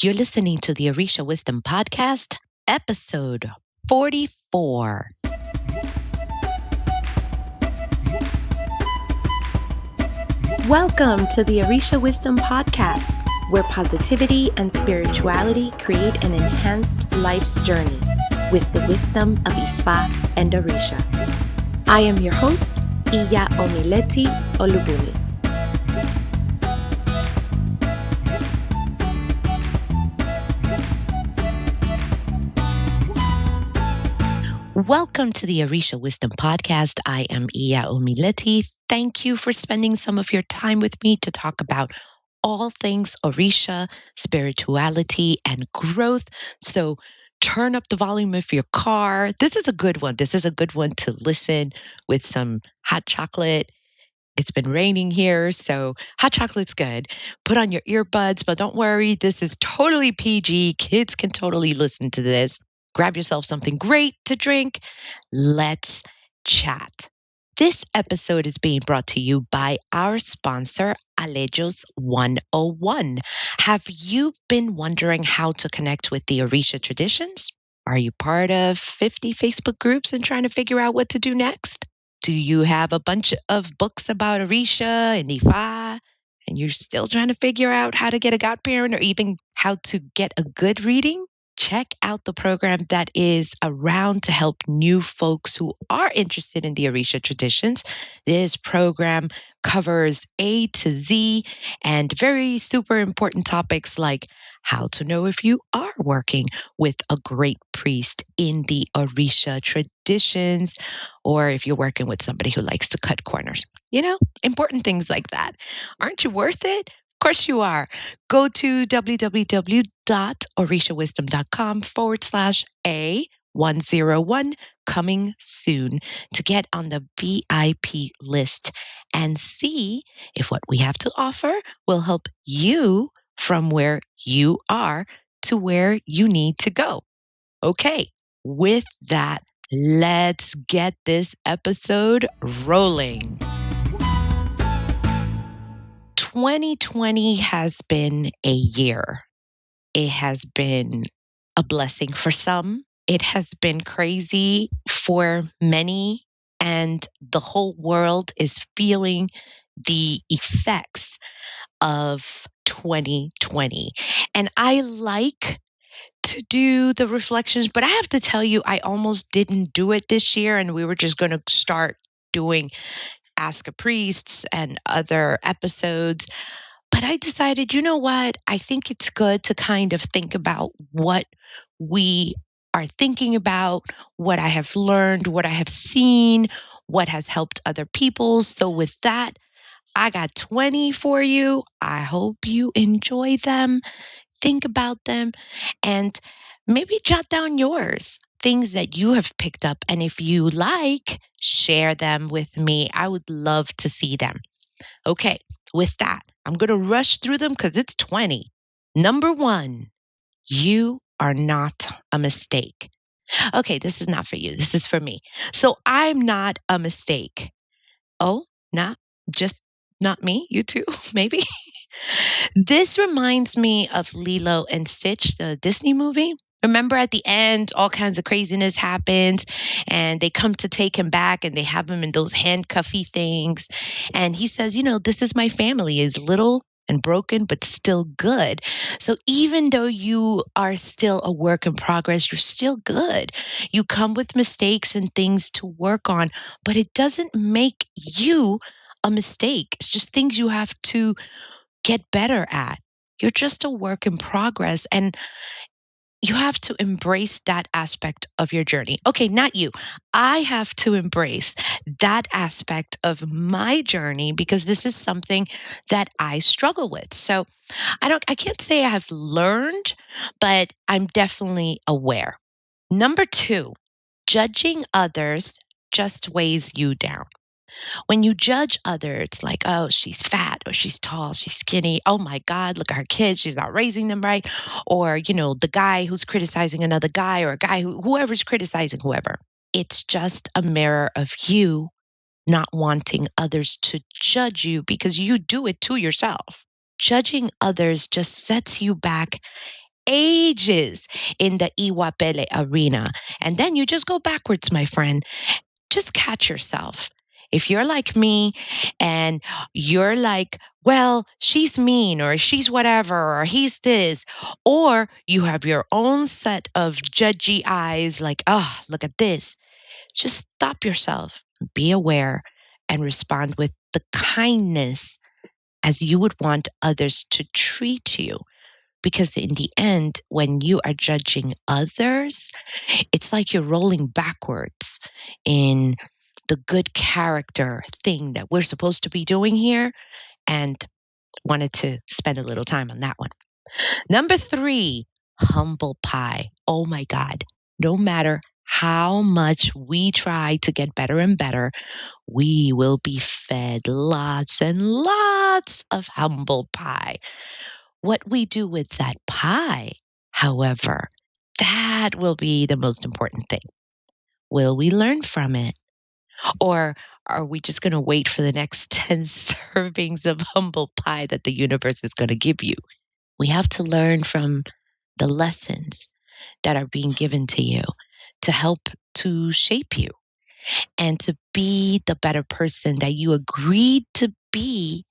You're listening to the Orisha Wisdom Podcast, episode 44. Welcome to the Orisha Wisdom Podcast, where positivity and spirituality create an enhanced life's journey with the wisdom of Ifa and Orisha. I am your host, Omileti Olubunmi. Welcome to the Orisha Wisdom Podcast. I am Omileti. Thank you for spending some of your time with me to talk about all things Orisha, spirituality, and growth. So turn up the volume of your car. This is a good one. This is a good one to listen with some hot chocolate. It's been raining here, so hot chocolate's good. Put on your earbuds, but don't worry, this is totally PG. Kids can totally listen to this. Grab yourself something great to drink. Let's chat. This episode is being brought to you by our sponsor, Alejos 101. Have you been wondering how to connect with the Orisha traditions? Are you part of 50 Facebook groups and trying to figure out what to do next? Do you have a bunch of books about Orisha and Ifa, and you're still trying to figure out how to get a godparent or even how to get a good reading? Check out the program that is around to help new folks who are interested in the Orisha traditions. This program covers A to Z and very super important topics like how to know if you are working with a great priest in the Orisha traditions, or if you're working with somebody who likes to cut corners. You know, important things like that. Aren't you worth it? Of course you are. Go to www.orishawisdom.com/A101 coming soon to get on the VIP list and see if what we have to offer will help you from where you are to where you need to go. Okay, with that, let's get this episode rolling. 2020 has been a year. It has been a blessing for some. It has been crazy for many, and the whole world is feeling the effects of 2020. And I like to do the reflections, but I have to tell you, I almost didn't do it this year, and we were just going to start doing Ask a Priest and other episodes. But I decided, you know what? I think it's good to kind of think about what we are thinking about, what I have learned, what I have seen, what has helped other people. So with that, I got 20 for you. I hope you enjoy them, think about them, and maybe jot down yours, things that you have picked up. And if you like, share them with me. I would love to see them. Okay, with that, I'm going to rush through them because it's 20. Number 1, you are not a mistake. Okay, this is not for you. This is for me. So I'm not a mistake. Oh, not me, you too, maybe. This reminds me of Lilo and Stitch, the Disney movie. Remember at the end, all kinds of craziness happens and they come to take him back and they have him in those handcuffy things. And he says, this is my family, is little and broken, but still good. So even though you are still a work in progress, you're still good. You come with mistakes and things to work on, but it doesn't make you a mistake. It's just things you have to get better at. You're just a work in progress, and you have to embrace that aspect of your journey. Okay, not you. I have to embrace that aspect of my journey because this is something that I struggle with. So I can't say I have learned, but I'm definitely aware. Number 2, judging others just weighs you down. When you judge others, it's like, oh, she's fat or she's tall, she's skinny. Oh my God, look at her kids. She's not raising them right. Or, the guy who's criticizing another guy or a guy whoever's criticizing whoever. It's just a mirror of you not wanting others to judge you because you do it to yourself. Judging others just sets you back ages in the Iwapele arena. And then you just go backwards, my friend. Just catch yourself. If you're like me and you're like, well, she's mean or she's whatever or he's this, or you have your own set of judgy eyes like, oh, look at this, just stop yourself, be aware, and respond with the kindness as you would want others to treat you. Because in the end, when you are judging others, it's like you're rolling backwards in the good character thing that we're supposed to be doing here, and wanted to spend a little time on that one. Number 3, humble pie. Oh my God. No matter how much we try to get better and better, we will be fed lots and lots of humble pie. What we do with that pie, however, that will be the most important thing. Will we learn from it? Or are we just going to wait for the next 10 servings of humble pie that the universe is going to give you? We have to learn from the lessons that are being given to you to help to shape you and to be the better person that you agreed to be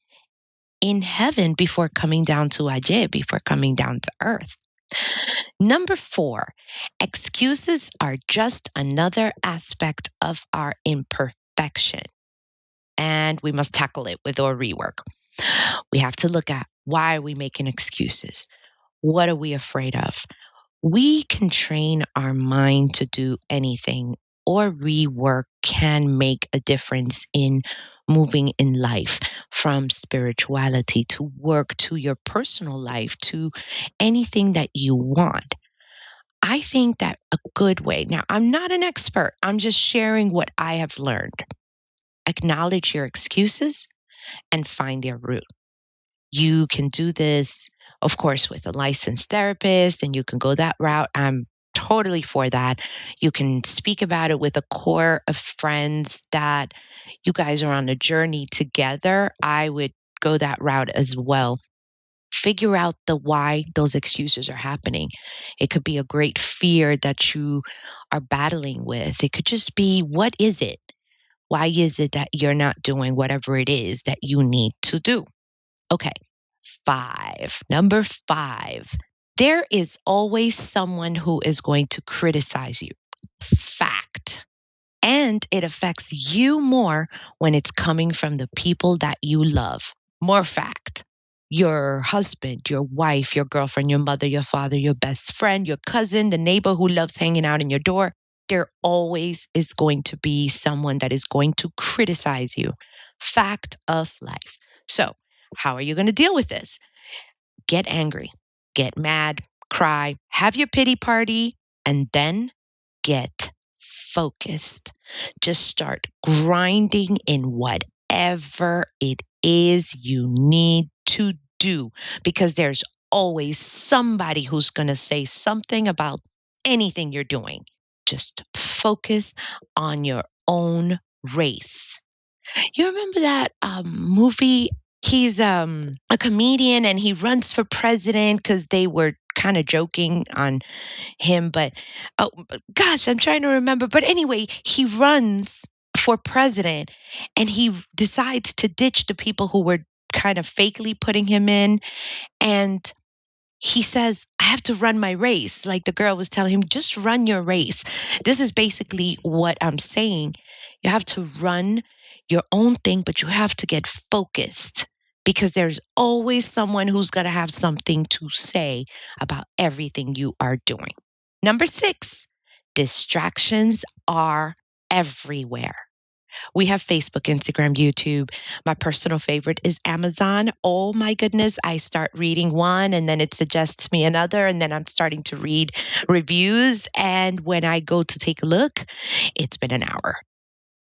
in heaven before coming down to Ajay, before coming down to earth. Number 4, excuses are just another aspect of our imperfection. And we must tackle it with our rework. We have to look at why are we making excuses? What are we afraid of? We can train our mind to do anything, or rework can make a difference in moving in life, from spirituality to work to your personal life to anything that you want. I think that a good way, now I'm not an expert, I'm just sharing what I have learned. Acknowledge your excuses and find their root. You can do this, of course, with a licensed therapist, and you can go that route. I'm totally for that. You can speak about it with a core of friends that you guys are on a journey together. I would go that route as well. Figure out the why those excuses are happening. It could be a great fear that you are battling with. It could just be, what is it? Why is it that you're not doing whatever it is that you need to do? Okay. 5. Number 5. There is always someone who is going to criticize you. Fact. And it affects you more when it's coming from the people that you love. More fact. Your husband, your wife, your girlfriend, your mother, your father, your best friend, your cousin, the neighbor who loves hanging out in your door. There always is going to be someone that is going to criticize you. Fact of life. So, how are you going to deal with this? Get angry, get mad, cry, have your pity party, and then get focused. Just start grinding in whatever it is you need to do, because there's always somebody who's going to say something about anything you're doing. Just focus on your own race. You remember that movie? He's a comedian and he runs for president because they were kind of joking on him. But gosh, I'm trying to remember. But anyway, he runs for president and he decides to ditch the people who were kind of fakely putting him in. And he says, I have to run my race. Like the girl was telling him, just run your race. This is basically what I'm saying. You have to run your own thing, but you have to get focused, because there's always someone who's going to have something to say about everything you are doing. Number 6, distractions are everywhere. We have Facebook, Instagram, YouTube. My personal favorite is Amazon. Oh my goodness. I start reading one and then it suggests me another. And then I'm starting to read reviews. And when I go to take a look, it's been an hour.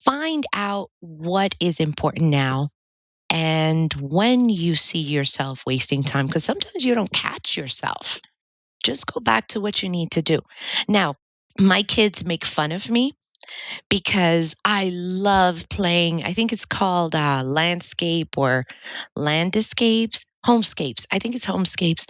Find out what is important now. And when you see yourself wasting time, because sometimes you don't catch yourself, just go back to what you need to do. Now, my kids make fun of me because I love playing, I think it's called landscape or landescapes. Homescapes. I think it's Homescapes.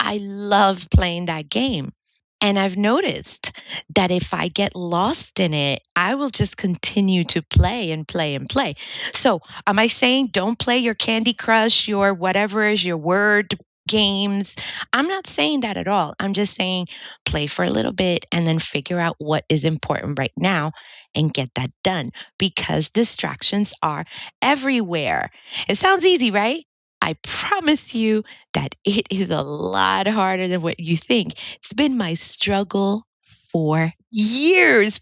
I love playing that game. And I've noticed that if I get lost in it, I will just continue to play and play and play. So, am I saying don't play your Candy Crush, your whatever is your word games? I'm not saying that at all. I'm just saying play for a little bit and then figure out what is important right now and get that done because distractions are everywhere. It sounds easy, right? I promise you that it is a lot harder than what you think. It's been my struggle for years.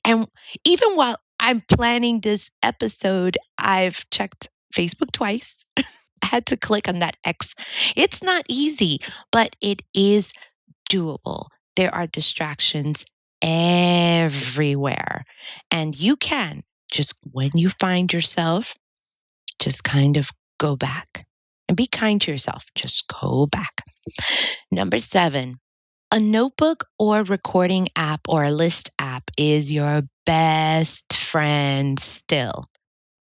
And even while I'm planning this episode, I've checked Facebook twice. I had to click on that X. It's not easy, but it is doable. There are distractions everywhere. And you can just, when you find yourself, just kind of go back and be kind to yourself. Just go back. Number 7, a notebook or recording app or a list app is your best friend still.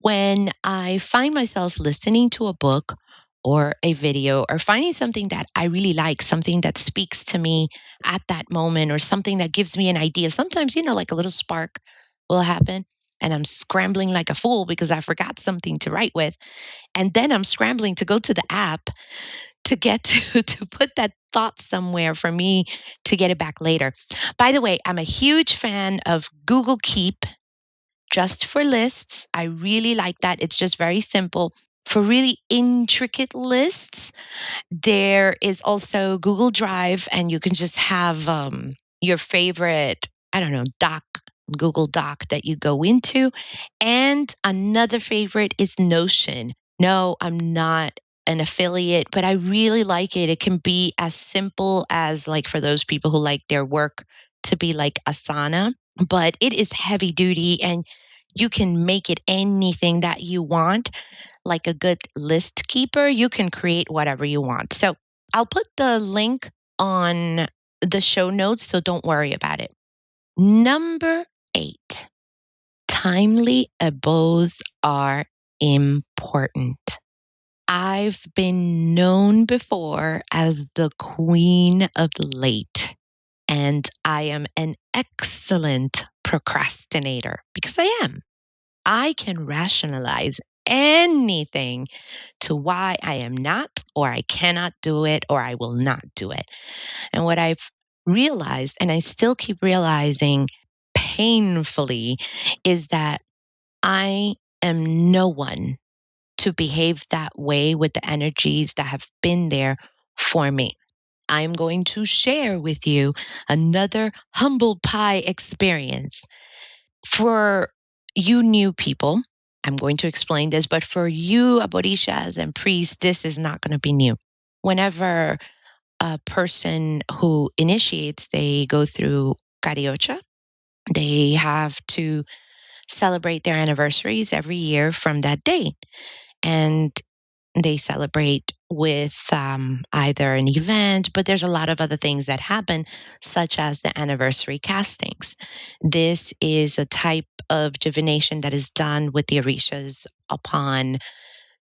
When I find myself listening to a book or a video or finding something that I really like, something that speaks to me at that moment or something that gives me an idea, sometimes, like a little spark will happen and I'm scrambling like a fool because I forgot something to write with. And then I'm scrambling to go to the app to get to put that thought somewhere for me to get it back later. By the way, I'm a huge fan of Google Keep just for lists. I really like that. It's just very simple. For really intricate lists, there is also Google Drive, and you can just have your favorite, I don't know, Google Doc that you go into. And another favorite is Notion. No, I'm not an affiliate, but I really like it. It can be as simple as like for those people who like their work to be like Asana, but it is heavy duty and you can make it anything that you want. Like a good list keeper, you can create whatever you want. So I'll put the link on the show notes, so don't worry about it. Number 8, timely abos are important. I've been known before as the queen of late, and I am an excellent procrastinator because I am. I can rationalize anything to why I am not, or I cannot do it, or I will not do it. And what I've realized, and I still keep realizing painfully, is that I am no one to behave that way with the energies that have been there for me. I'm going to share with you another humble pie experience. For you new people, I'm going to explain this, but for you aborishas and priests, this is not going to be new. Whenever a person who initiates, they go through cariocha, they have to celebrate their anniversaries every year from that day. And they celebrate with either an event, but there's a lot of other things that happen, such as the anniversary castings. This is a type of divination that is done with the Orishas upon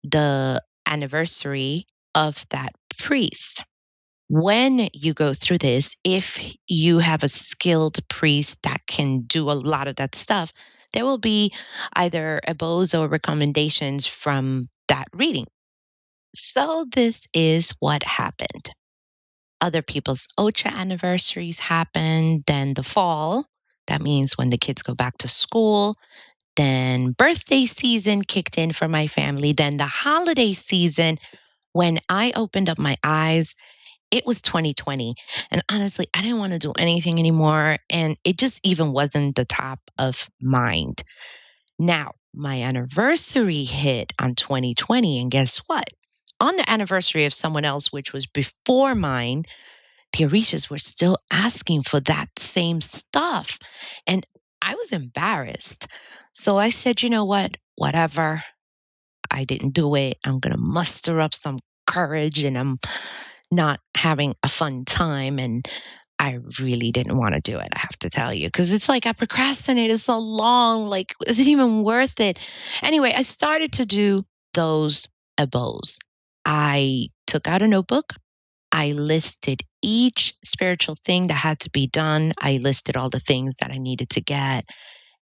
the anniversary of that priest. When you go through this, if you have a skilled priest that can do a lot of that stuff, there will be either abos or recommendations from that reading. So this is what happened. Other people's Ocha anniversaries happened, then the fall. That means when the kids go back to school. Then birthday season kicked in for my family. Then the holiday season, when I opened up my eyes, it was 2020. And honestly, I didn't want to do anything anymore. And it just even wasn't the top of mind. Now, my anniversary hit on 2020. And guess what? On the anniversary of someone else, which was before mine, the Orishas were still asking for that same stuff. And I was embarrassed. So I said, you know what? Whatever. I didn't do it. I'm going to muster up some courage and I'm not having a fun time. And I really didn't want to do it, I have to tell you, because it's like I procrastinated so long. Like, is it even worth it? Anyway, I started to do those abos. I took out a notebook. I listed each spiritual thing that had to be done. I listed all the things that I needed to get.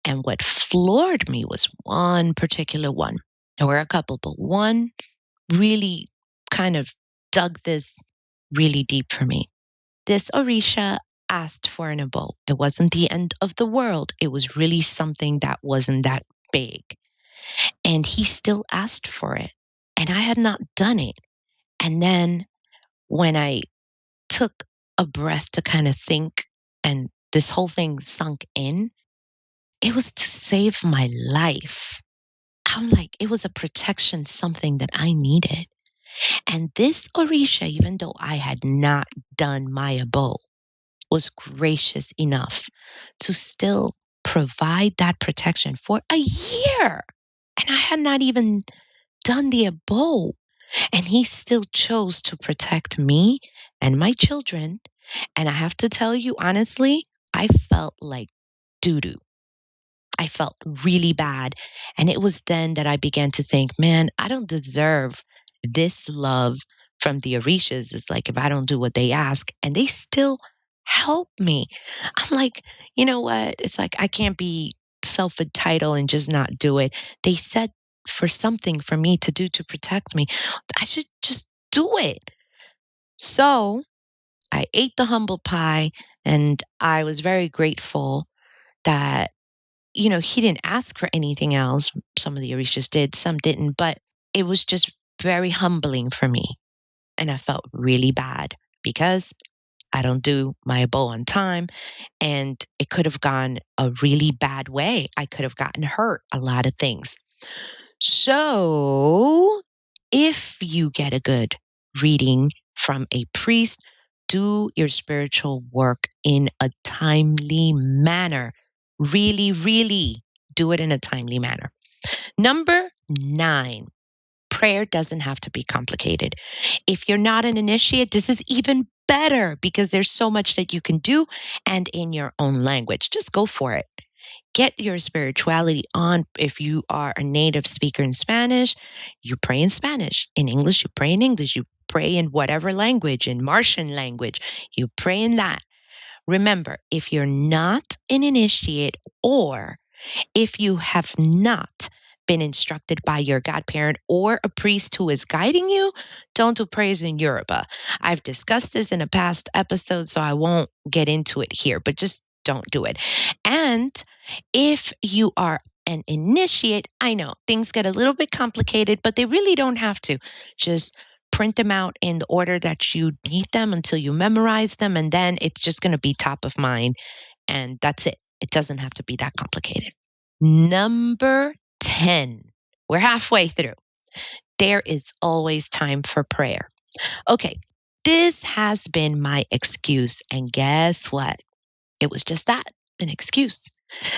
And what floored me was one particular one. There were a couple, but one really kind of dug this really deep for me. This Orisha asked for an abo. It wasn't the end of the world. It was really something that wasn't that big. And he still asked for it. And I had not done it. And then when I took a breath to kind of think and this whole thing sunk in, it was to save my life. I'm like, it was a protection, something that I needed. And this Orisha, even though I had not done my abo, was gracious enough to still provide that protection for a year. And I had not even done the abo. And he still chose to protect me and my children. And I have to tell you, honestly, I felt like doo doo. I felt really bad. And it was then that I began to think, man, I don't deserve this love from the Orishas. It's like if I don't do what they ask and they still help me. I'm like, you know what? It's like I can't be self entitled and just not do it. They said for something for me to do to protect me, I should just do it. So I ate the humble pie and I was very grateful that he didn't ask for anything else. Some of the Orishas did, some didn't, but it was just very humbling for me. And I felt really bad because I don't do my bow on time and it could have gone a really bad way. I could have gotten hurt, a lot of things. So if you get a good reading from a priest, do your spiritual work in a timely manner. Really, really do it in a timely manner. Number 9, prayer doesn't have to be complicated. If you're not an initiate, this is even better because there's so much that you can do and in your own language. Just go for it. Get your spirituality on. If you are a native speaker in Spanish, you pray in Spanish. In English, you pray in English. You pray in whatever language, in Martian language, you pray in that. Remember, if you're not an initiate or if you have not been instructed by your godparent or a priest who is guiding you, don't do prayers in Yoruba. I've discussed this in a past episode, so I won't get into it here, but just don't do it. And if you are an initiate, I know things get a little bit complicated, but they really don't have to. Just print them out in the order that you need them until you memorize them, and then it's just going to be top of mind, and that's it. It doesn't have to be that complicated. Number 10. We're halfway through. There is always time for prayer. Okay, this has been my excuse, and guess what? It was just that, an excuse.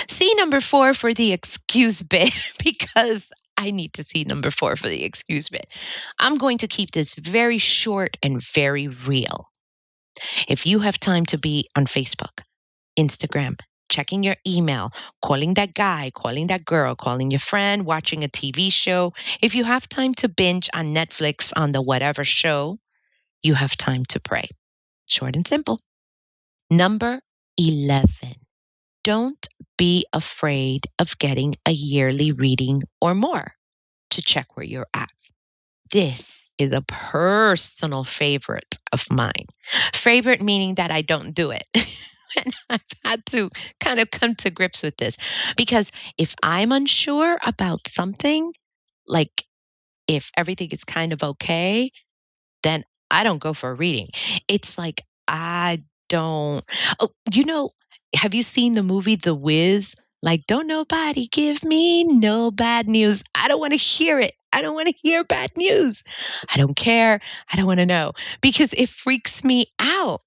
See number 4 for the excuse bit because I need to see number 4 for the excuse bit. I'm going to keep this very short and very real. If you have time to be on Facebook, Instagram, checking your email, calling that guy, calling that girl, calling your friend, watching a TV show, if you have time to binge on Netflix on the whatever show, you have time to pray. Short and simple. Number 11. Don't be afraid of getting a yearly reading or more to check where you're at. This is a personal favorite of mine. Favorite meaning that I don't do it. And I've had to kind of come to grips with this because if I'm unsure about something, like if everything is kind of okay, then I don't go for a reading. It's like I don't. Oh, have you seen the movie The Wiz? Like, don't nobody give me no bad news. I don't want to hear it. I don't want to hear bad news. I don't care. I don't want to know because it freaks me out.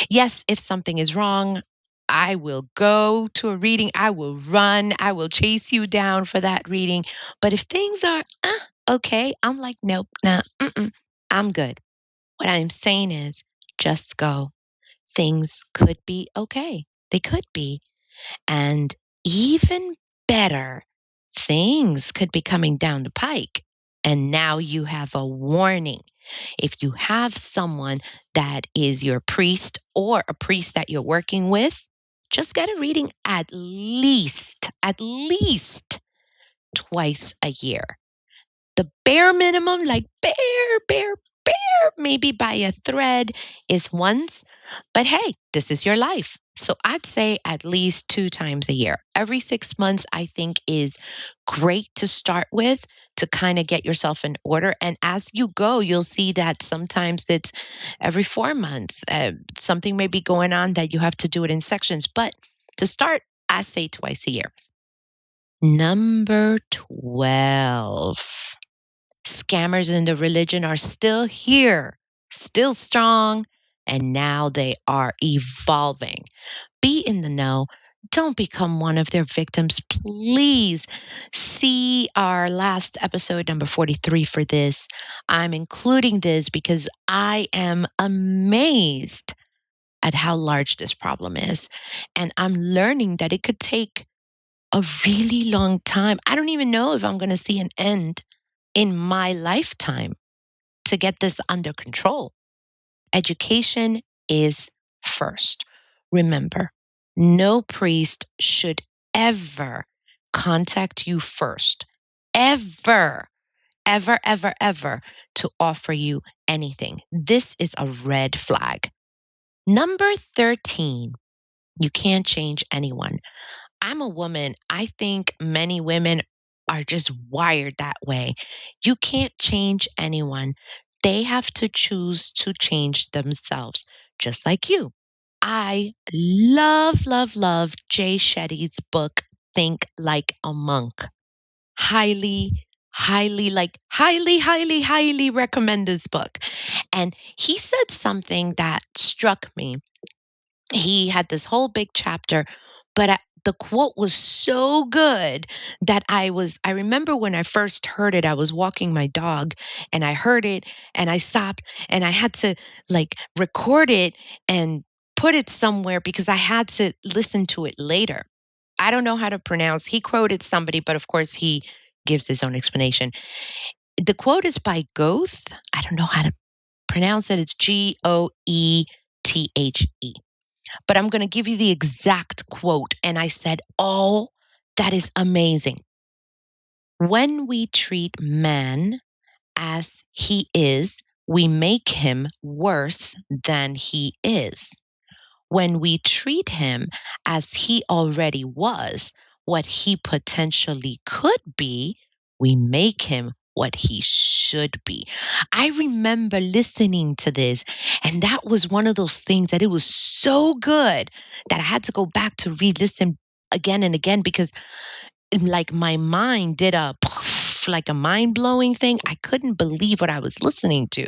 Yes, if something is wrong, I will go to a reading. I will run. I will chase you down for that reading. But if things are okay, I'm like, nope, nah, I'm good. What I'm saying is just go. Things could be okay. They could be. And even better, things could be coming down the pike. And now you have a warning. If you have someone that is your priest or a priest that you're working with, just get a reading at least twice a year. The bare minimum, like bare, maybe by a thread is once. But hey, this is your life. So I'd say at least 2 times a year. Every 6 months, I think, is great to start with to kind of get yourself in order. And as you go, you'll see that sometimes it's every 4 months. Something may be going on that you have to do it in sections. But to start, I say twice a year. Number 12. Scammers in the religion are still here, still strong, and now they are evolving. Be in the know. Don't become one of their victims. Please see our last episode, number 43, for this. I'm including this because I am amazed at how large this problem is. And I'm learning that it could take a really long time. I don't even know if I'm going to see an end in my lifetime to get this under control. Education is first. Remember, no priest should ever contact you first, ever, ever, to offer you anything. This is a red flag. Number 13, you can't change anyone. I'm a woman. I think many women are just wired that way. You can't change anyone. They have to choose to change themselves, just like you. I love Jay Shetty's book, Think Like a Monk. Highly recommend this book. And he said something that struck me. He had this whole big chapter, but the quote was so good that I remember when I first heard it, I was walking my dog and I heard it and I stopped and I had to like record it and put it somewhere because I had to listen to it later. I don't know how to pronounce. He quoted somebody, but of course he gives his own explanation. The quote is by Goethe. I don't know how to pronounce it. It's Goethe. But I'm going to give you the exact quote. And I said, oh, that is amazing. When we treat man as he is, we make him worse than he is. When we treat him as he already was, what he potentially could be, we make him what he should be. I remember listening to this, and that was one of those things that it was so good that I had to go back to re-listen again and again because like my mind did like a mind-blowing thing. I couldn't believe what I was listening to.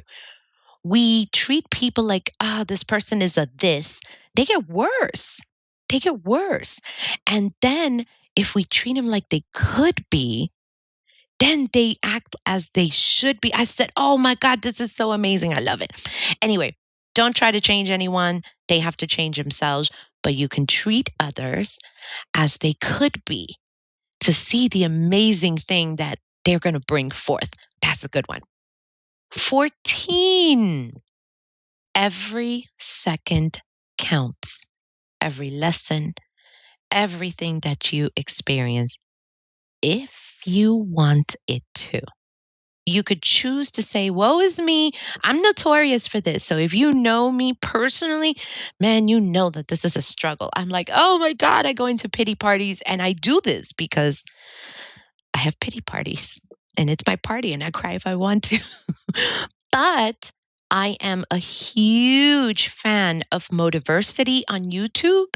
We treat people like, this person is a this. They get worse. They get worse. And then if we treat them like they could be, then they act as they should be. I said, oh my God, this is so amazing. I love it. Anyway, don't try to change anyone. They have to change themselves, but you can treat others as they could be to see the amazing thing that they're going to bring forth. That's a good one. 14. Every second counts. Every lesson, everything that you experience, if you want it to. You could choose to say, woe is me. I'm notorious for this. So if you know me personally, man, you know that this is a struggle. I'm like, oh my God, I go into pity parties and I do this because I have pity parties and it's my party and I cry if I want to. But I am a huge fan of Motiversity on YouTube.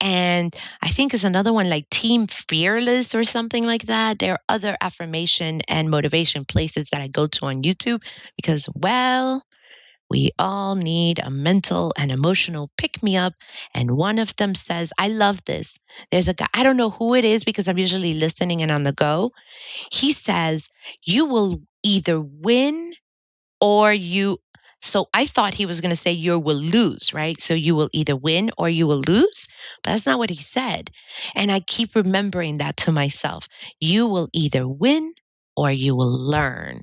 And I think is another one like Team Fearless or something like that. There are other affirmation and motivation places that I go to on YouTube because, well, we all need a mental and emotional pick-me-up. And one of them says, I love this. There's a guy, I don't know who it is because I'm usually listening and on the go. He says, you will either win or you. So I thought he was going to say you will lose, right? So you will either win or you will lose. But that's not what he said. And I keep remembering that to myself. You will either win or you will learn.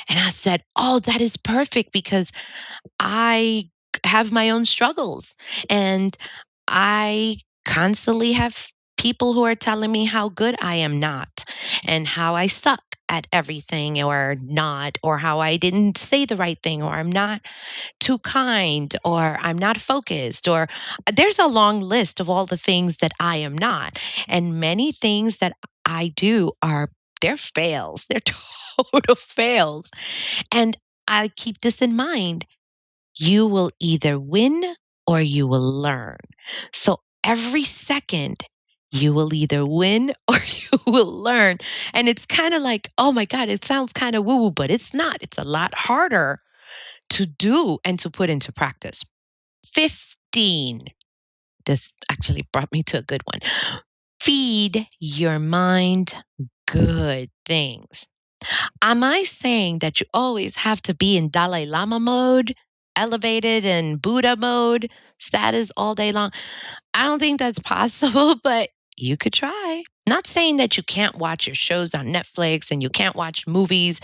And I said, oh, that is perfect because I have my own struggles and I constantly have people who are telling me how good I am not and how I suck at everything or not, or how I didn't say the right thing, or I'm not too kind, or I'm not focused, or there's a long list of all the things that I am not. And many things that I do are, they're fails, they're total fails. And I keep this in mind. You will either win or you will learn. So every second, you will either win or you will learn. And it's kind of like, oh my God, it sounds kind of woo woo, but it's not. It's a lot harder to do and to put into practice. 15. This actually brought me to a good one. Feed your mind good things. Am I saying that you always have to be in Dalai Lama mode, elevated and Buddha mode, status all day long? I don't think that's possible, but you could try. Not saying that you can't watch your shows on Netflix and you can't watch movies.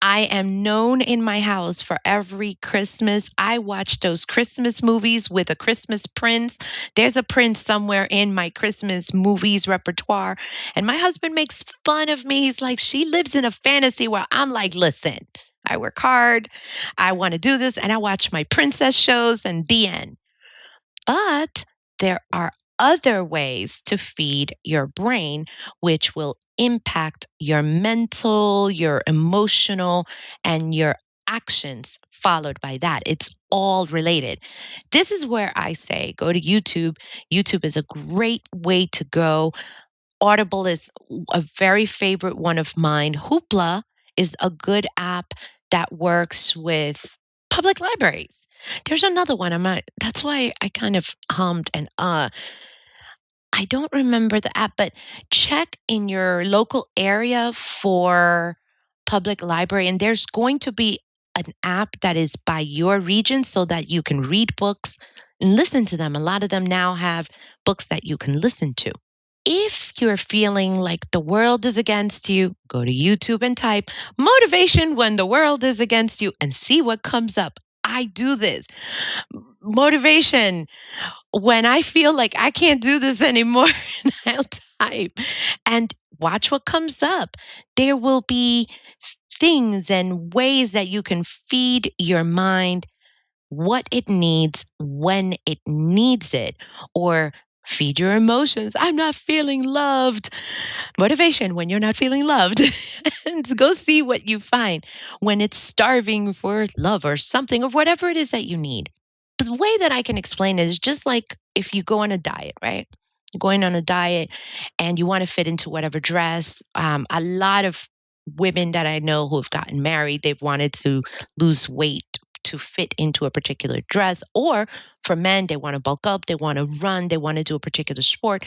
I am known in my house for every Christmas. I watch those Christmas movies with a Christmas prince. There's a prince somewhere in my Christmas movies repertoire. And my husband makes fun of me. He's like, she lives in a fantasy world. I'm like, listen, I work hard. I want to do this. And I watch my princess shows and the end. But there are other ways to feed your brain, which will impact your mental, your emotional, and your actions followed by that. It's all related. This is where I say go to YouTube. YouTube is a great way to go. Audible is a very favorite one of mine. Hoopla is a good app that works with public libraries. There's another one. That's why I kind of hummed and I don't remember the app, but check in your local area for public library and there's going to be an app that is by your region so that you can read books and listen to them. A lot of them now have books that you can listen to. If you're feeling like the world is against you, go to YouTube and type motivation when the world is against you and see what comes up. I do this. Motivation when I feel like I can't do this anymore, and I'll type and watch what comes up. There will be things and ways that you can feed your mind what it needs when it needs it, or feed your emotions. I'm not feeling loved. Motivation when you're not feeling loved. And go see what you find when it's starving for love or something or whatever it is that you need. The way that I can explain it is just like if you go on a diet, right? You're going on a diet and you want to fit into whatever dress. A lot of women that I know who have gotten married, they've wanted to lose weight to fit into a particular dress. Or for men, they want to bulk up, they want to run, they want to do a particular sport.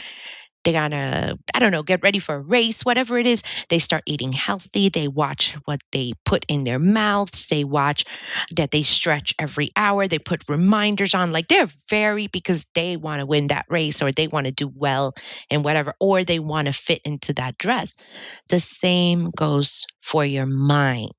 They gotta, I don't know, get ready for a race, whatever it is. They start eating healthy. They watch what they put in their mouths. They watch that they stretch every hour. They put reminders on. Like they're very, because they want to win that race or they want to do well and whatever, or they want to fit into that dress. The same goes for your mind.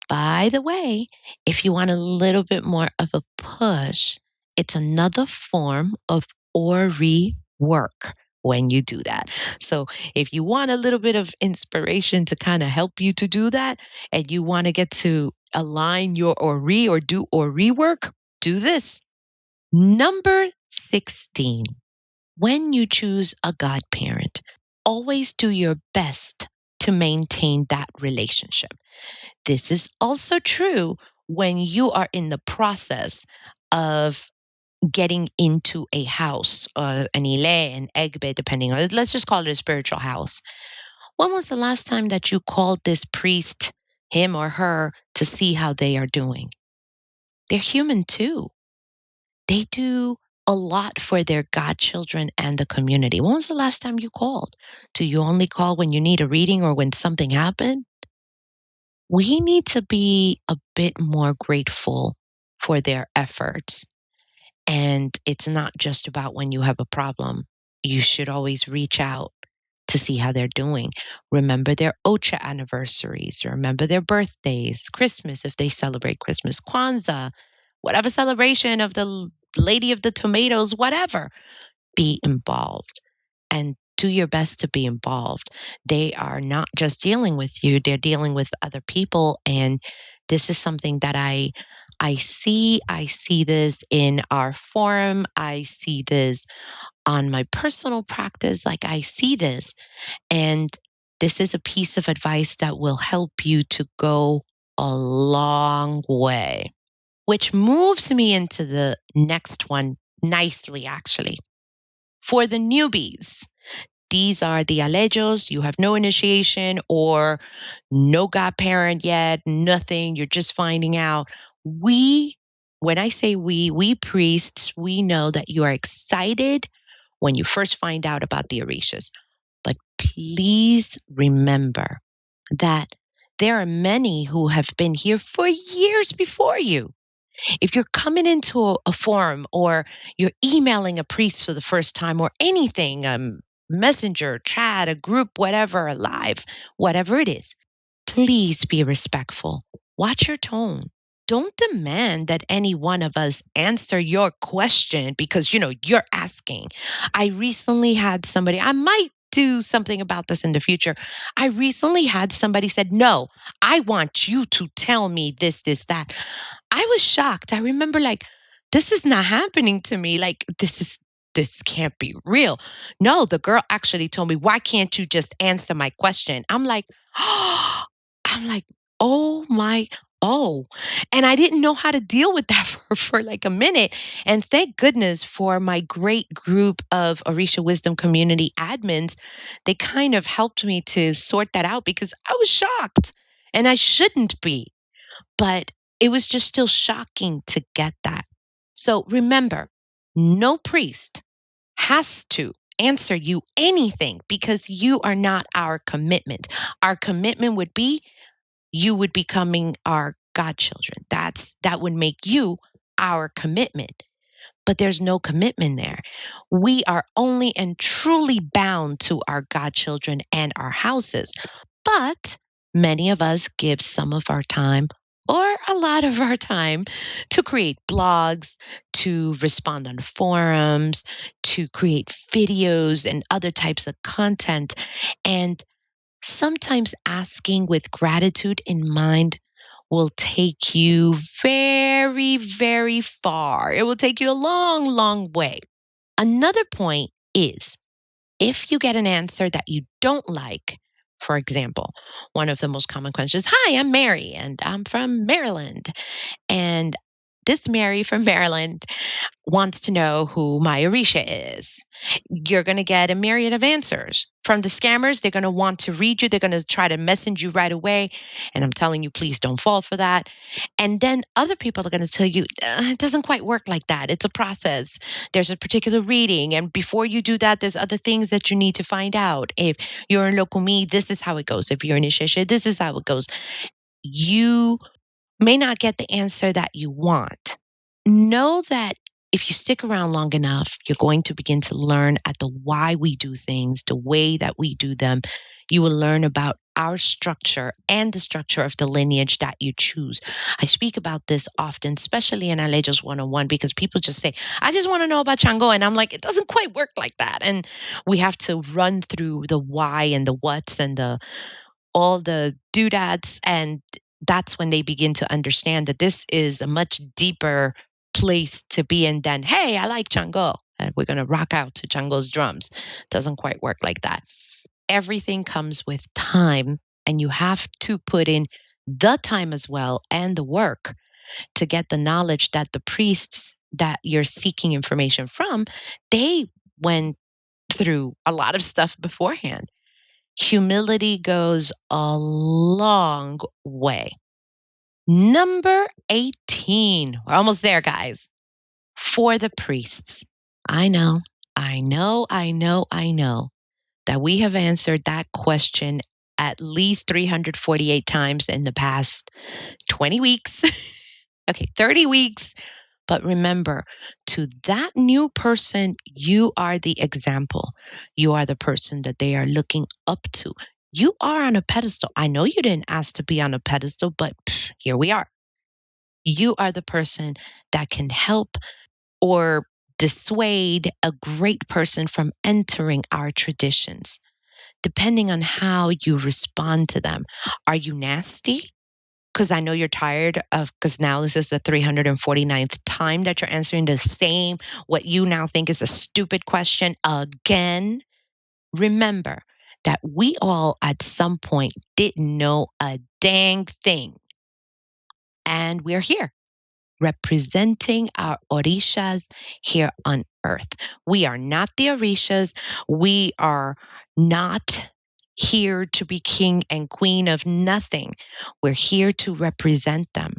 By the way, if you want a little bit more of a push, it's another form of Ori work when you do that. So if you want a little bit of inspiration to kind of help you to do that, and you want to get to align your Ori or do Ori work, do this. Number 16, when you choose a godparent, always do your best to maintain that relationship. This is also true when you are in the process of getting into a house, an ile, an egbe, depending on, let's just call it a spiritual house. When was the last time that you called this priest, him or her, to see how they are doing? They're human too. They do a lot for their godchildren and the community. When was the last time you called? Do you only call when you need a reading or when something happened? We need to be a bit more grateful for their efforts. And it's not just about when you have a problem. You should always reach out to see how they're doing. Remember their Ocha anniversaries. Remember their birthdays, Christmas, if they celebrate Christmas, Kwanzaa, whatever celebration of the Lady of the Tomatoes, whatever. Be involved and do your best to be involved. They are not just dealing with you, they're dealing with other people. And this is something that I see this in our forum. I see this on my personal practice. Like I see this, and this is a piece of advice that will help you to go a long way, which moves me into the next one nicely, actually. For the newbies, these are the alejos. You have no initiation or no godparent yet, nothing. You're just finding out. When I say we priests, we know that you are excited when you first find out about the Orishas. But please remember that there are many who have been here for years before you. If you're coming into a forum or you're emailing a priest for the first time or anything, messenger, chat, a group, whatever, a live, whatever it is, please be respectful. Watch your tone. Don't demand that any one of us answer your question because, you're asking. I recently had somebody, I might do something about this in the future. I recently had somebody said, "No, I want you to tell me this, that." I was shocked. I remember like, this is not happening to me. Like, this can't be real. No, the girl actually told me, "Why can't you just answer my question?" I'm like, I'm like, oh my, oh. And I didn't know how to deal with that for like a minute. And thank goodness for my great group of Orisha Wisdom community admins. They kind of helped me to sort that out because I was shocked and I shouldn't be. But it was just still shocking to get that. So remember, no priest has to answer you anything because you are not our commitment. Our commitment would be you would becoming our godchildren. That would make you our commitment. But there's no commitment there. We are only and truly bound to our godchildren and our houses. But many of us give some of our time or a lot of our time to create blogs, to respond on forums, to create videos and other types of content. And sometimes asking with gratitude in mind will take you very, very far. It will take you a long, long way. Another point is if you get an answer that you don't like, for example, one of the most common questions, "Hi, I'm Mary and I'm from Maryland." And this Mary from Maryland wants to know who my Orisha is. You're going to get a myriad of answers. From the scammers, they're going to want to read you. They're going to try to message you right away. And I'm telling you, please don't fall for that. And then other people are going to tell you, it doesn't quite work like that. It's a process. There's a particular reading. And before you do that, there's other things that you need to find out. If you're in Lokumi, this is how it goes. If you're in Isheshe, this is how it goes. You may not get the answer that you want. Know that if you stick around long enough, you're going to begin to learn at the why we do things, the way that we do them. You will learn about our structure and the structure of the lineage that you choose. I speak about this often, especially in Alejos 101, because people just say, "I just want to know about Chango." And I'm like, it doesn't quite work like that. And we have to run through the why and the what's and all the doodads. And that's when they begin to understand that this is a much deeper place to be in than, "Hey, I like Chango, and we're going to rock out to Chango's drums." Doesn't quite work like that. Everything comes with time, and you have to put in the time as well and the work to get the knowledge that the priests that you're seeking information from, they went through a lot of stuff beforehand. Humility goes a long way. Number 18. We're almost there, guys. For the priests. I know that we have answered that question at least 348 times in the past 20 weeks. Okay, 30 weeks. But remember, to that new person, you are the example. You are the person that they are looking up to. You are on a pedestal. I know you didn't ask to be on a pedestal, but here we are. You are the person that can help or dissuade a great person from entering our traditions, depending on how you respond to them. Are you nasty? Because I know you're tired of, because now this is the 349th time that you're answering the same, what you now think is a stupid question again. Remember that we all at some point didn't know a dang thing. And we're here representing our Orishas here on earth. We are not the Orishas. We are not here to be king and queen of nothing. We're here to represent them.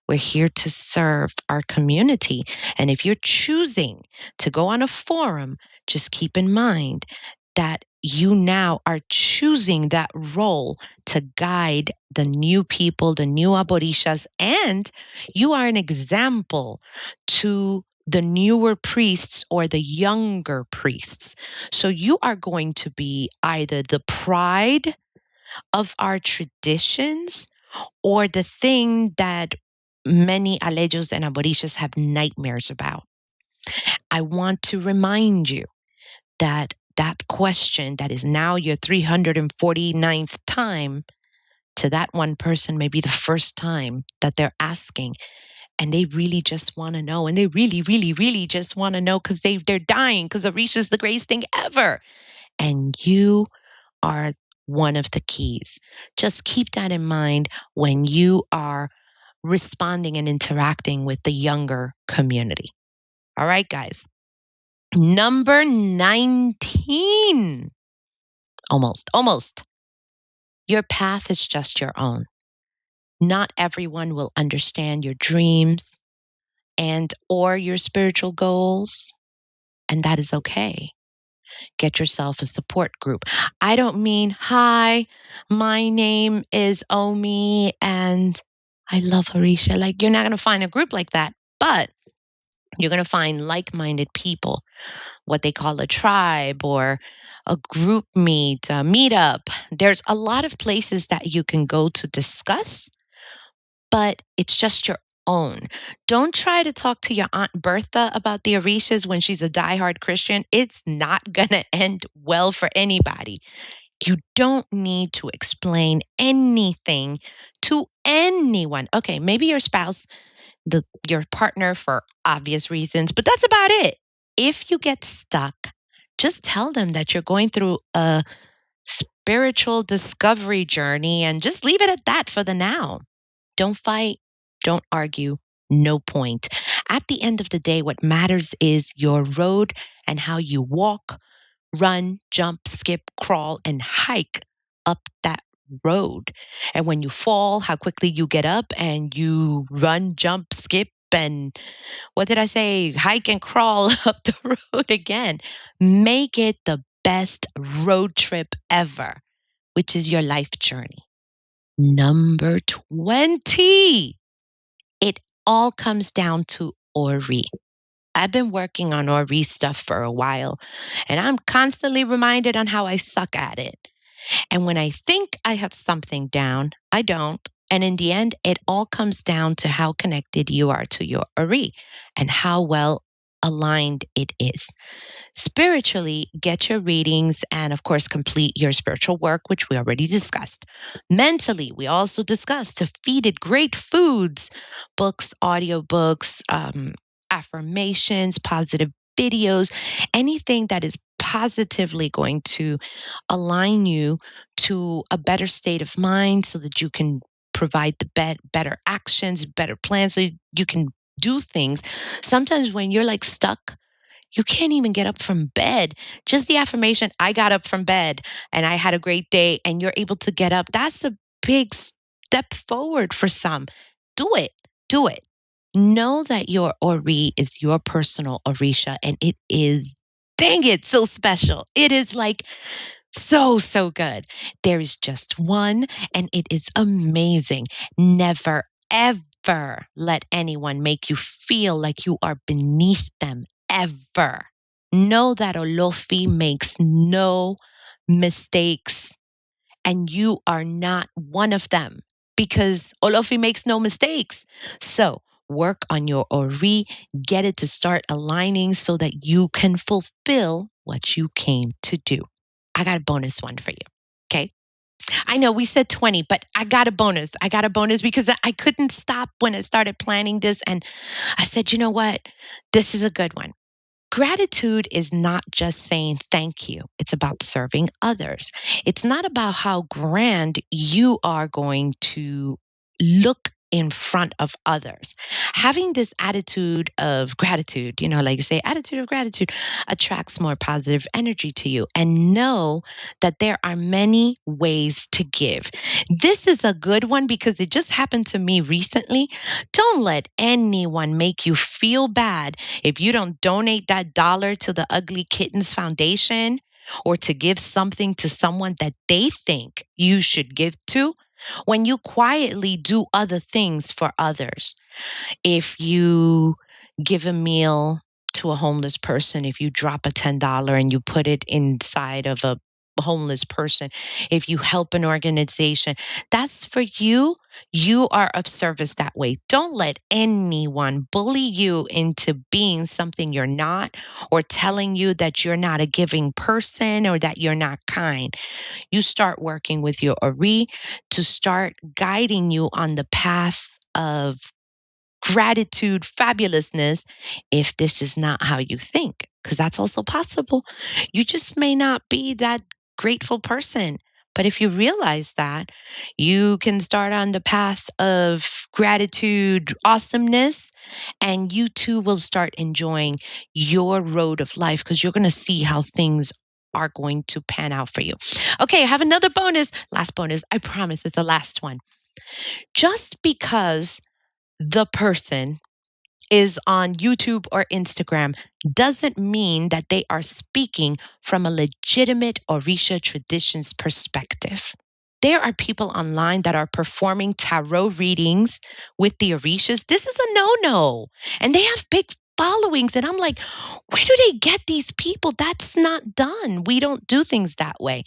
We're here to serve our community. And if you're choosing to go on a forum, just keep in mind that you now are choosing that role to guide the new people, the new Aborishas, and you are an example to the newer priests or the younger priests. So you are going to be either the pride of our traditions or the thing that many Alejos and Aborishas have nightmares about. I want to remind you that that question that is now your 349th time to that one person may be the first time that they're asking, and they really just want to know, and they really, really, really just want to know because they're dying, because Orisha is the greatest thing ever. And you are one of the keys. Just keep that in mind when you are responding and interacting with the younger community. All right, guys. Number 19. Almost. Your path is just your own. Not everyone will understand your dreams and or your spiritual goals, and that is okay. Get yourself a support group. I don't mean, hi, my name is Omi and I love Orisha. Like, you're not going to find a group like that, but you're going to find like-minded people, what they call a tribe or a group meet, a meetup. There's a lot of places that you can go to discuss, but it's just your own. Don't try to talk to your Aunt Bertha about the Orishas when she's a diehard Christian. It's not going to end well for anybody. You don't need to explain anything to anyone. Okay, maybe your spouse, your partner for obvious reasons, but that's about it. If you get stuck, just tell them that you're going through a spiritual discovery journey and just leave it at that for the now. Don't fight, don't argue, no point. At the end of the day, what matters is your road and how you walk, run, jump, skip, crawl, and hike up that road. And when you fall, how quickly you get up and you run, jump, skip, and what did I say? Hike and crawl up the road again. Make it the best road trip ever, which is your life journey. Number 20. It all comes down to Ori. I've been working on Ori stuff for a while, and I'm constantly reminded on how I suck at it. And when I think I have something down, I don't. And in the end, it all comes down to how connected you are to your Ori and how well aligned it is. Spiritually, get your readings and, of course, complete your spiritual work, which we already discussed. Mentally, we also discussed to feed it great foods, books, audiobooks, affirmations, positive videos, anything that is positively going to align you to a better state of mind so that you can provide the better actions, better plans, so you can do things. Sometimes when you're like stuck, you can't even get up from bed. Just the affirmation, I got up from bed and I had a great day, and you're able to get up. That's a big step forward for some. Do it. Do it. Know that your Ori is your personal Orisha, and it is, dang it, so special. It is like so good. There is just one, and it is amazing. Never, ever ever let anyone make you feel like you are beneath them, ever. Know that Olofi makes no mistakes, and you are not one of them because Olofi makes no mistakes. So work on your Ori, get it to start aligning so that you can fulfill what you came to do. I got a bonus one for you. Okay. I know we said 20, but I got a bonus. I got a bonus because I couldn't stop when I started planning this. And I said, you know what? This is a good one. Gratitude is not just saying thank you. It's about serving others. It's not about how grand you are going to look in front of others. Having this attitude of gratitude, like you say, attitude of gratitude attracts more positive energy to you. And know that there are many ways to give. This is a good one because it just happened to me recently. Don't let anyone make you feel bad if you don't donate that dollar to the Ugly Kittens Foundation or to give something to someone that they think you should give to, when you quietly do other things for others. If you give a meal to a homeless person, if you drop a $10 and you put it inside of a homeless person, if you help an organization, that's for you. You are of service that way. Don't let anyone bully you into being something you're not, or telling you that you're not a giving person or that you're not kind. You start working with your Ori to start guiding you on the path of gratitude, fabulousness, if this is not how you think, because that's also possible. You just may not be that grateful person. But if you realize that, you can start on the path of gratitude, awesomeness, and you too will start enjoying your road of life because you're going to see how things are going to pan out for you. Okay, I have another bonus. Last bonus. I promise it's the last one. Just because the person is on YouTube or Instagram doesn't mean that they are speaking from a legitimate Orisha traditions perspective. There are people online that are performing tarot readings with the Orishas. This is a no-no. And they have big followings. And I'm like, where do they get these people? That's not done. We don't do things that way.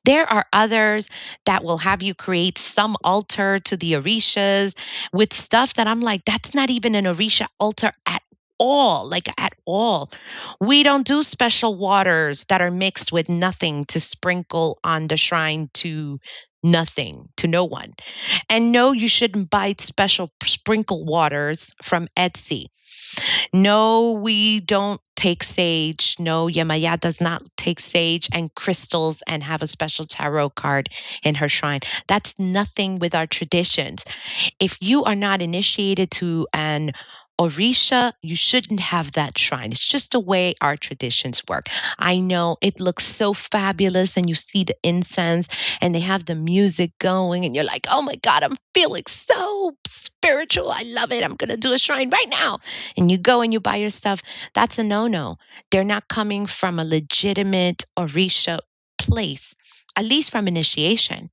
There are others that will have you create some altar to the Orishas with stuff that I'm like, that's not even an Orisha altar at all, like at all. We don't do special waters that are mixed with nothing to sprinkle on the shrine to nothing, to no one. And no, you shouldn't buy special sprinkle waters from Etsy. No, we don't take sage. No, Yemaya does not take sage and crystals and have a special tarot card in her shrine. That's nothing with our traditions. If you are not initiated to an Orisha, you shouldn't have that shrine. It's just the way our traditions work. I know it looks so fabulous, and you see the incense and they have the music going, and you're like, oh my God, I'm feeling so spiritual. I love it. I'm going to do a shrine right now. And you go and you buy your stuff. That's a no-no. They're not coming from a legitimate Orisha place, at least from initiation.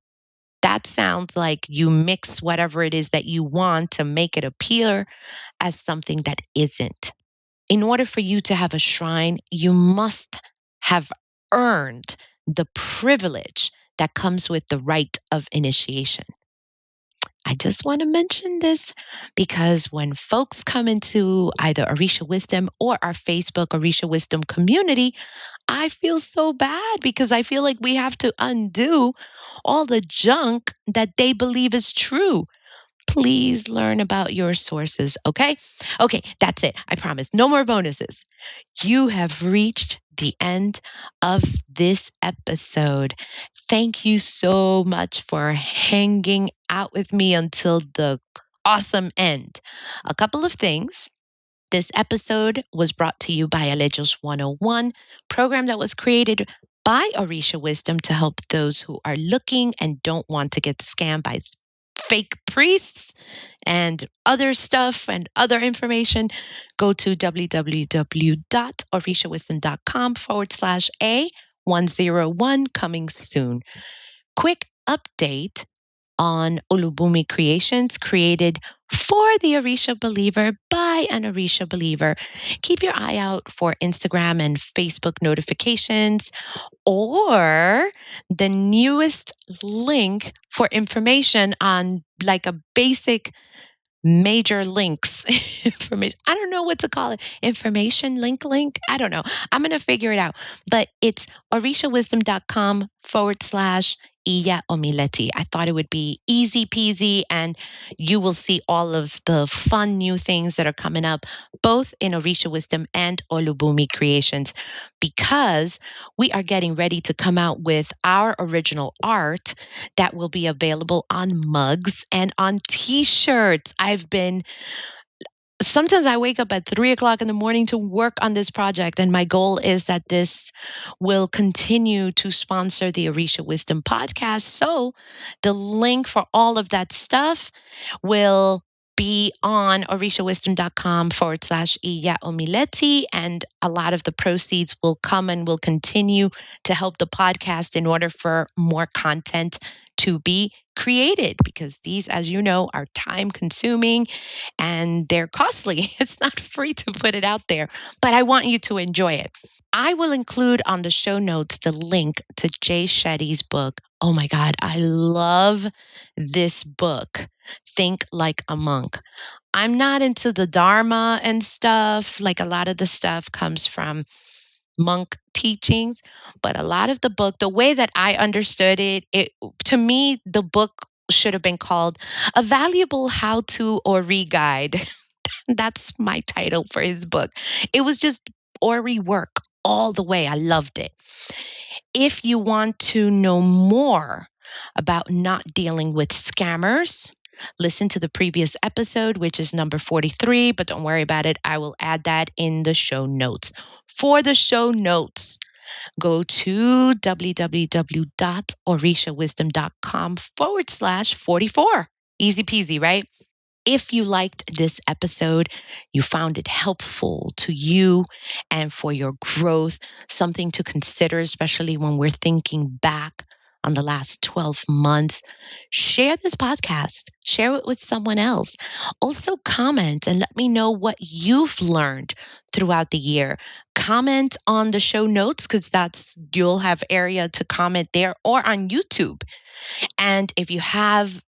That sounds like you mix whatever it is that you want to make it appear as something that isn't. In order for you to have a shrine, you must have earned the privilege that comes with the rite of initiation. I just want to mention this because when folks come into either Orisha Wisdom or our Facebook Orisha Wisdom community, I feel so bad because I feel like we have to undo all the junk that they believe is true. Please learn about your sources, okay? Okay, that's it. I promise. No more bonuses. You have reached the end of this episode. Thank you so much for hanging out with me until the awesome end. A couple of things. This episode was brought to you by Alejos 101, program that was created by Orisha Wisdom to help those who are looking and don't want to get scammed by fake priests and other stuff and other information. Go to www.orishawisdom.com/A101 coming soon. Quick update. on Olubunmi Creations, created for the Orisha believer by an Orisha believer. Keep your eye out for Instagram and Facebook notifications or the newest link for information on like a basic major links information. I don't know what to call it. Information link. I don't know. I'm going to figure it out. But it's orishawisdom.com/Iya Omileti. I thought it would be easy peasy and you will see all of the fun new things that are coming up, both in Orisha Wisdom and Olubunmi Creations, because we are getting ready to come out with our original art that will be available on mugs and on t-shirts. Sometimes I wake up at 3:00 in the morning to work on this project, and my goal is that this will continue to sponsor the Orisha Wisdom podcast. So the link for all of that stuff will be on orishawisdom.com/Iya Omileti, and a lot of the proceeds will come and will continue to help the podcast in order for more content to be created, because these, as you know, are time consuming and they're costly. It's not free to put it out there, but I want you to enjoy it. I will include on the show notes the link to Jay Shetty's book. Oh my God, I love this book, Think Like a Monk. I'm not into the Dharma and stuff. Like a lot of the stuff comes from monk teachings, but a lot of the book, the way that I understood it, to me, the book should have been called A Valuable How-To Ori Guide. That's my title for his book. It was just Ori work all the way. I loved it. If you want to know more about not dealing with scammers, listen to the previous episode, which is number 43, but don't worry about it. I will add that in the show notes. For the show notes, go to www.orishawisdom.com/44. Easy peasy, right? If you liked this episode, you found it helpful to you and for your growth, something to consider, especially when we're thinking back on the last 12 months, share this podcast, share it with someone else. Also comment and let me know what you've learned throughout the year. Comment on the show notes, because you'll have area to comment there, or on YouTube. And if you have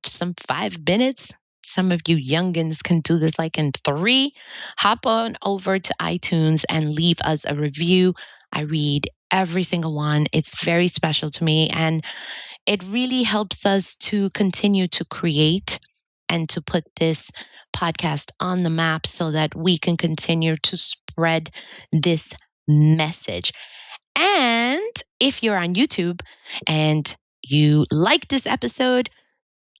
some 5 minutes, some of you youngins can do this like in 3, hop on over to iTunes and leave us a review. I read every single one. It's very special to me, and it really helps us to continue to create and to put this podcast on the map so that we can continue to spread this message. And if you're on YouTube and you like this episode,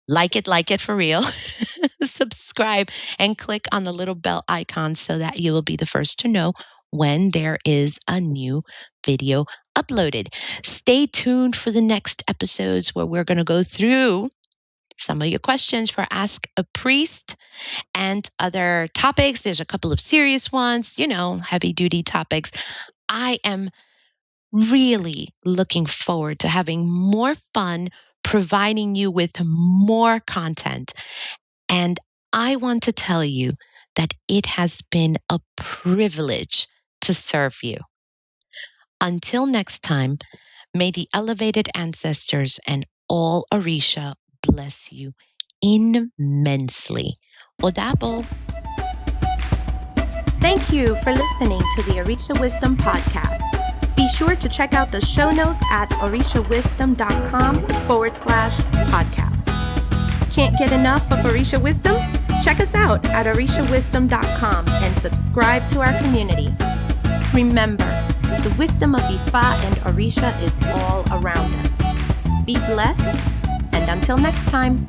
like it for real, subscribe and click on the little bell icon so that you will be the first to know when there is a new video uploaded. Stay tuned for the next episodes where we're going to go through some of your questions for Ask a Priest and other topics. There's a couple of serious ones, heavy duty topics. I am really looking forward to having more fun providing you with more content. And I want to tell you that it has been a privilege to serve you. Until next time, may the elevated ancestors and all Orisha bless you immensely. Odabo. Thank you for listening to the Orisha Wisdom Podcast. Be sure to check out the show notes at orishawisdom.com/podcast. Can't get enough of Orisha Wisdom? Check us out at orishawisdom.com and subscribe to our community. Remember, the wisdom of Ifa and Orisha is all around us. Be blessed, and until next time.